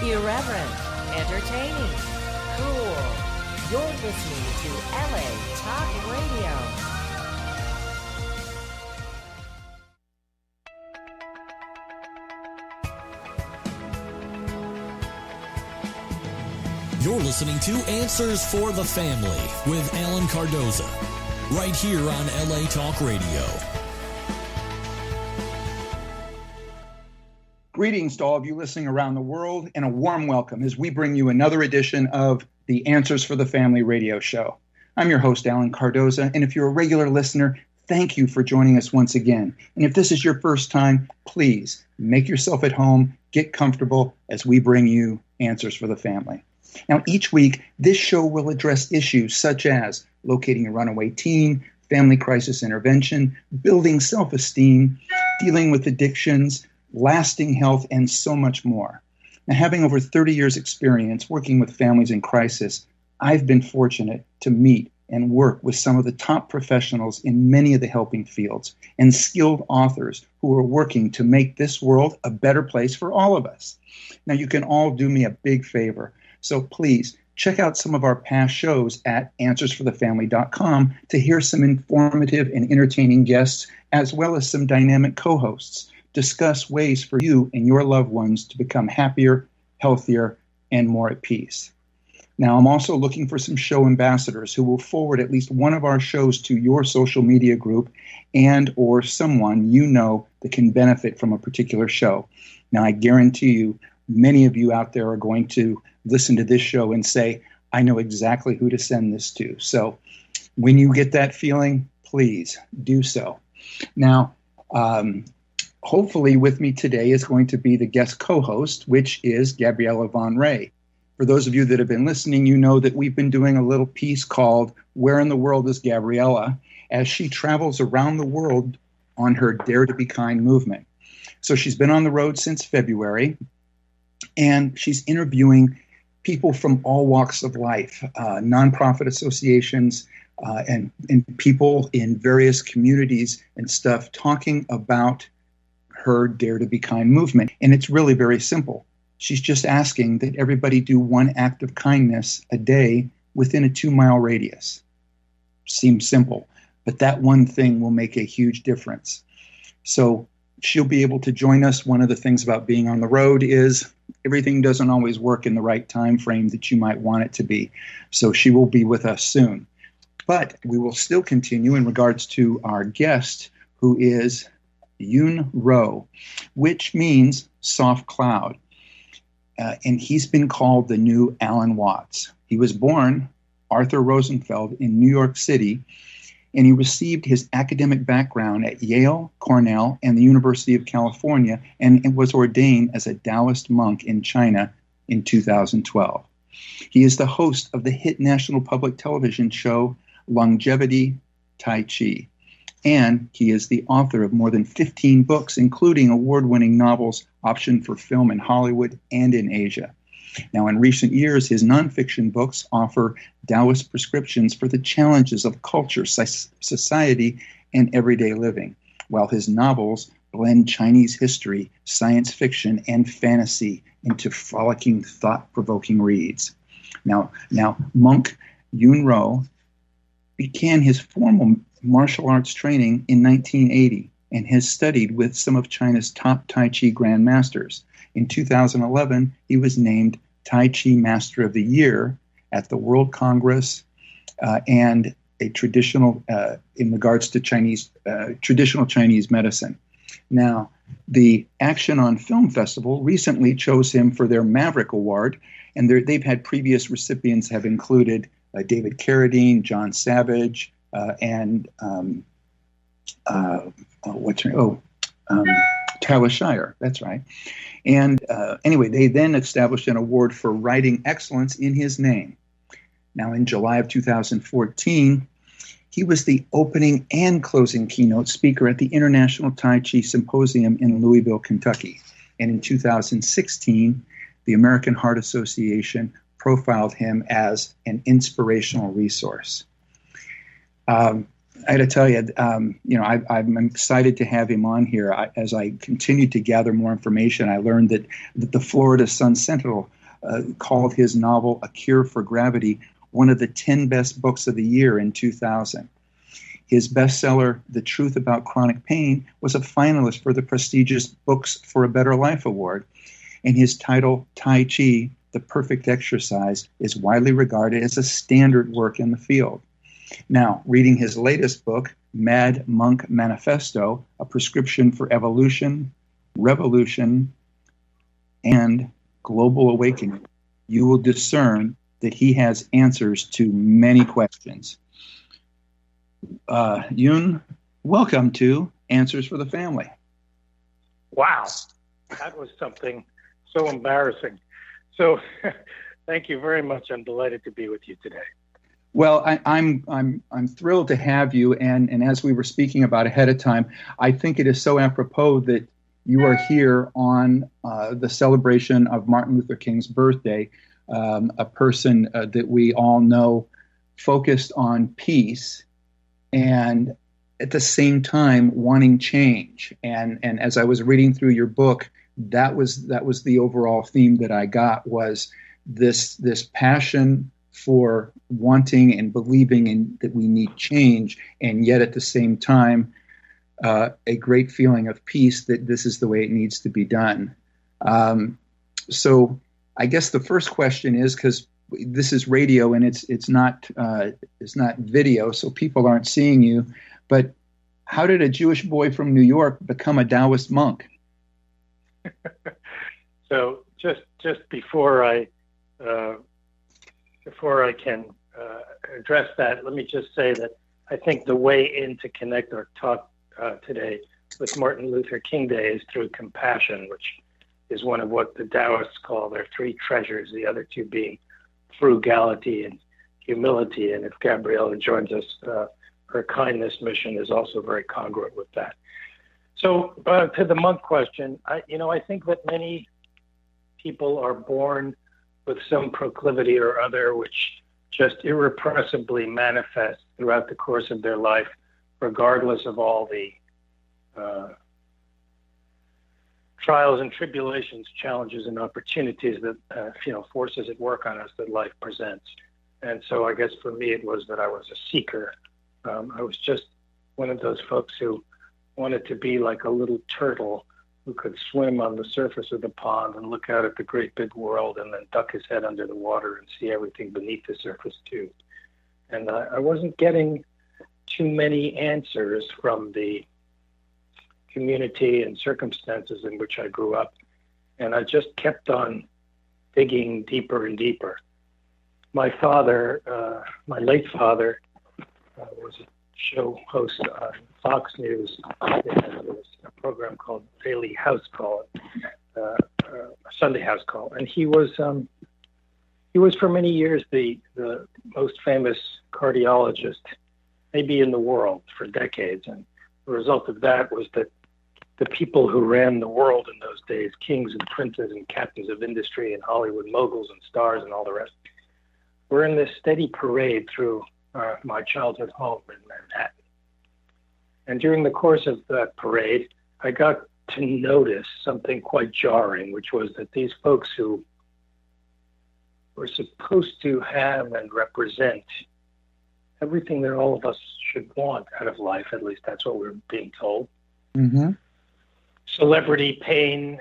Irreverent, entertaining, cool. You're listening to LA Talk Radio. You're listening to Answers for the Family with Allen-Cardoza, right here on LA Talk Radio. Greetings to all of you listening around the world, and a warm welcome as we bring you another edition of the Answers for the Family radio show. I'm your host, Allen-Cardoza, and if you're a regular listener, thank you for joining us once again. And if this is your first time, please make yourself at home, get comfortable as we bring you Answers for the Family. Now, each week, this show will address issues such as locating a runaway teen, family crisis intervention, building self-esteem, dealing with addictions, lasting health, and so much more. Now, having over 30 years' experience working with families in crisis, I've been fortunate to meet and work with some of the top professionals in many of the helping fields and skilled authors who are working to make this world a better place for all of us. Now, you can all do me a big favor. So please check out some of our past shows at answersforthefamily.com to hear some informative and entertaining guests, as well as some dynamic co-hosts, discuss ways for you and your loved ones to become happier, healthier, and more at peace. Now, I'm also looking for some show ambassadors who will forward at least one of our shows to your social media group and or someone you know that can benefit from a particular show. Now, I guarantee you, many of you out there are going to listen to this show and say, I know exactly who to send this to. So when you get that feeling, please do so. Now, hopefully with me today is going to be the guest co-host, which is Gabriella Von Ray. For those of you that have been listening, you know that we've been doing a little piece called Where in the World is Gabriella, as she travels around the world on her Dare to Be Kind movement. So she's been on the road since February, and she's interviewing people from all walks of life, nonprofit associations, and people in various communities and stuff, talking about her Dare to Be Kind movement. And it's really very simple. She's just asking that everybody do one act of kindness a day within a 2-mile radius. Seems simple, but that one thing will make a huge difference. So she'll be able to join us. One of the things about being on the road is everything doesn't always work in the right time frame that you might want it to be. So she will be with us soon. But we will still continue in regards to our guest, who is Yun Rou, which means soft cloud. And he's been called the new Alan Watts. He was born Arthur Rosenfeld in New York City, and he received his academic background at Yale, Cornell, and the University of California, and was ordained as a Daoist monk in China in 2012. He is the host of the hit national public television show Longevity Tai Chi, and he is the author of more than 15 books, including award-winning novels optioned for film in Hollywood and in Asia. Now, in recent years, his nonfiction books offer Taoist prescriptions for the challenges of culture, society, and everyday living, while his novels blend Chinese history, science fiction, and fantasy into frolicking, thought-provoking reads. Now, Monk Yun Rou began his formal martial arts training in 1980 and has studied with some of China's top Tai Chi grandmasters. In 2011, he was named Tai Chi Master of the Year at the World Congress and a traditional, in regards to Chinese, traditional Chinese medicine. Now, the Action on Film Festival recently chose him for their Maverick Award, and they've had previous recipients have included David Carradine, John Savage, and Taoist Shire. That's right. And anyway, they then established an award for writing excellence in his name. Now, in July of 2014, he was the opening and closing keynote speaker at the International Tai Chi Symposium in Louisville, Kentucky. And in 2016, the American Heart Association profiled him as an inspirational resource. I got to tell you, I'm excited to have him on here. As I continued to gather more information, I learned that the Florida Sun Sentinel called his novel A Cure for Gravity one of the 10 best books of the year in 2000. His bestseller, The Truth About Chronic Pain, was a finalist for the prestigious Books for a Better Life Award. And his title, Tai Chi, The Perfect Exercise, is widely regarded as a standard work in the field. Now, reading his latest book, Mad Monk Manifesto, A Prescription for Evolution, Revolution, and Global Awakening, you will discern that he has answers to many questions. Yun, welcome to Answers for the Family. Wow, that was something so embarrassing. So thank you very much. I'm delighted to be with you today. Well, I'm thrilled to have you, and as we were speaking about ahead of time, I think it is so apropos that you are here on the celebration of Martin Luther King's birthday, a person that we all know focused on peace and at the same time wanting change. And as I was reading through your book, that was the overall theme that I got, was this passion for wanting and believing in that we need change, and yet at the same time, a great feeling of peace that this is the way it needs to be done. So I guess the first question is, because this is radio and it's not video, so people aren't seeing you, but how did a Jewish boy from New York become a Daoist monk? So just before I can address that, let me just say that I think the way in to connect our talk today with Martin Luther King Day is through compassion, which is one of what the Daoists call their three treasures, the other two being frugality and humility. And if Gabriella joins us, her kindness mission is also very congruent with that. So to the monk question, I think that many people are born with some proclivity or other which just irrepressibly manifests throughout the course of their life, regardless of all the trials and tribulations, challenges and opportunities that forces at work on us that life presents. And so I guess for me it was that I was a seeker. I was just one of those folks who wanted to be like a little turtle who could swim on the surface of the pond and look out at the great big world and then duck his head under the water and see everything beneath the surface too. And I wasn't getting too many answers from the community and circumstances in which I grew up. And I just kept on digging deeper and deeper. My father, my late father, was a show host on Fox News. There was a program called Daily House Call, Sunday House Call, and he was for many years the most famous cardiologist, maybe in the world, for decades. And the result of that was that the people who ran the world in those days, kings and princes and captains of industry and Hollywood moguls and stars and all the rest, were in this steady parade through my childhood home in Manhattan. And during the course of that parade, I got to notice something quite jarring, which was that these folks who were supposed to have and represent everything that all of us should want out of life, at least that's what we're being told. Mm-hmm. Celebrity fame,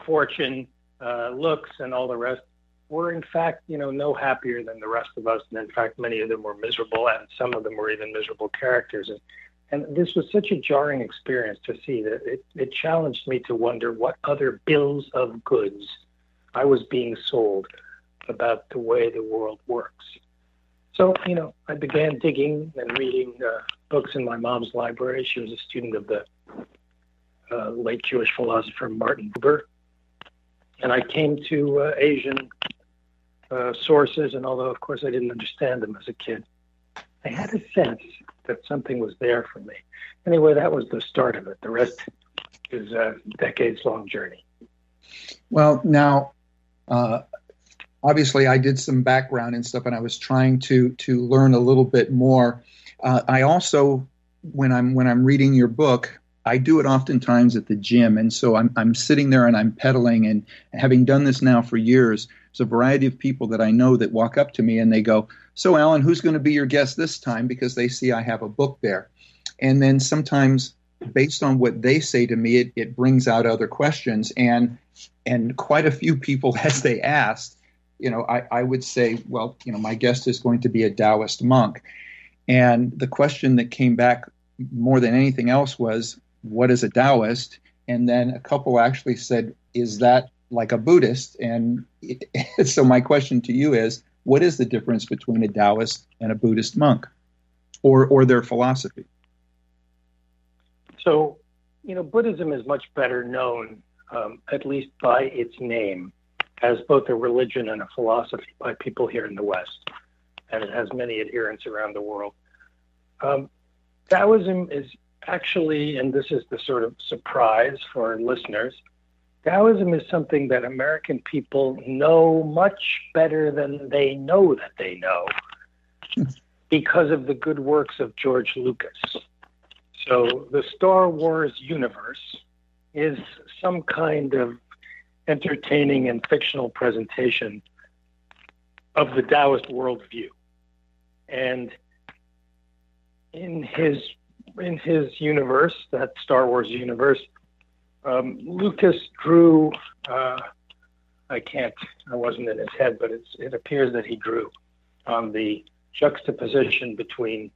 fortune, looks, and all the rest, were in fact, no happier than the rest of us. And in fact, many of them were miserable, and some of them were even miserable characters. And this was such a jarring experience to see that it challenged me to wonder what other bills of goods I was being sold about the way the world works. So, I began digging and reading books in my mom's library. She was a student of the late Jewish philosopher Martin Buber. And I came to Asian sources, and although, of course, I didn't understand them as a kid, I had a sense that something was there for me. Anyway, that was the start of it. The rest is a decades-long journey. Well, now, obviously I did some background and stuff, and I was trying to learn a little bit more. I also, when I'm reading your book, I do it oftentimes at the gym, and so I'm sitting there and I'm pedaling, and having done this now for years, there's a variety of people that I know that walk up to me and they go, "So, Alan, who's going to be your guest this time?" Because they see I have a book there, and then sometimes, based on what they say to me, it brings out other questions, and quite a few people, as they asked, I would say, well, my guest is going to be a Taoist monk, and the question that came back more than anything else was, what is a Taoist? And then a couple actually said, is that like a Buddhist? And so my question to you is, what is the difference between a Taoist and a Buddhist monk, or their philosophy? So, Buddhism is much better known, at least by its name, as both a religion and a philosophy by people here in the West, and it has many adherents around the world. Taoism is actually, and this is the sort of surprise for listeners, Taoism is something that American people know much better than they know that they know because of the good works of George Lucas. So the Star Wars universe is some kind of entertaining and fictional presentation of the Taoist worldview. And in his universe, that Star Wars universe, Lucas drew, I wasn't in his head, but it appears that he drew on the juxtaposition between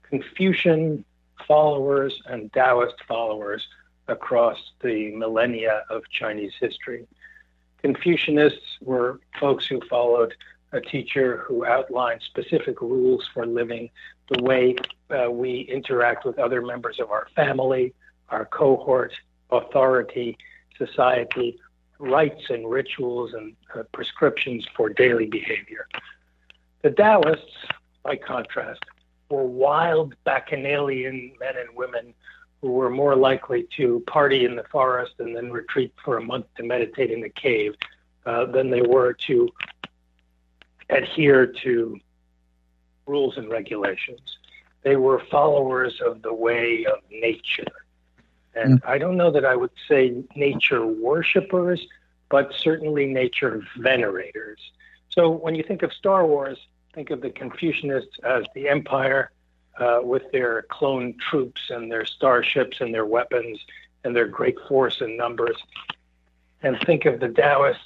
Confucian followers and Taoist followers across the millennia of Chinese history. Confucianists were folks who followed a teacher who outlined specific rules for living, the way we interact with other members of our family, our cohort, authority, society, rites and rituals, and prescriptions for daily behavior. The Taoists, by contrast, were wild bacchanalian men and women who were more likely to party in the forest and then retreat for a month to meditate in the cave than they were to adhere to rules and regulations. They were followers of the way of nature. And I don't know that I would say nature worshipers, but certainly nature venerators. So when you think of Star Wars, think of the Confucianists as the empire with their clone troops and their starships and their weapons and their great force and numbers. And think of the Taoists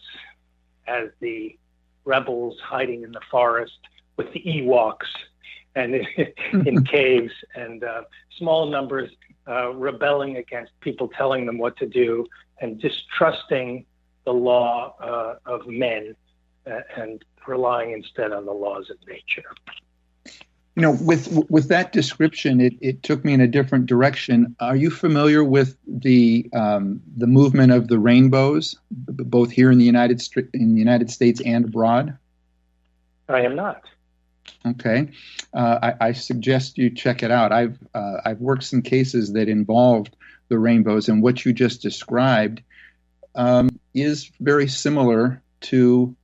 as the rebels hiding in the forest with the Ewoks and in caves and small numbers rebelling against people telling them what to do and distrusting the law of men and relying instead on the laws of nature. With that description, it took me in a different direction. Are you familiar with the movement of the rainbows, both here in the United States and abroad? I am not. Okay, I suggest you check it out. I've worked some cases that involved the rainbows, and what you just described is very similar to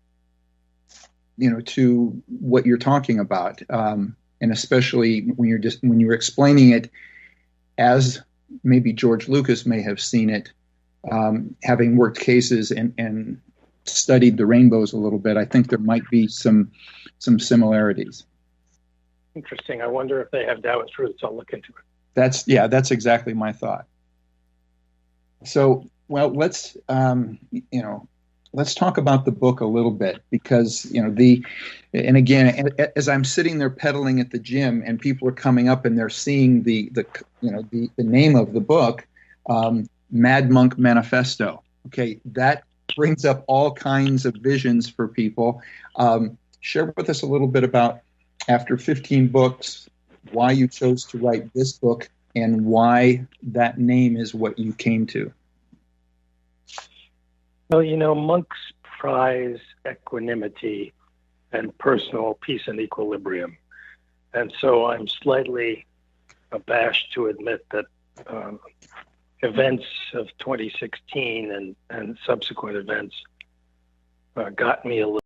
what you're talking about. And especially when you're explaining it as maybe George Lucas may have seen it, having worked cases and studied the rainbows a little bit, I think there might be some similarities. Interesting. I wonder if they have Taoist roots. I'll look into it. That's exactly my thought. So, well, let's talk about the book a little bit, because and again, as I'm sitting there pedaling at the gym and people are coming up and they're seeing the name of the book, Mad Monk Manifesto. Okay, that brings up all kinds of visions for people. Share with us a little bit about, after 15 books, why you chose to write this book and why that name is what you came to. Well, monks prize equanimity and personal peace and equilibrium. And so I'm slightly abashed to admit that events of 2016 and subsequent events got me a little.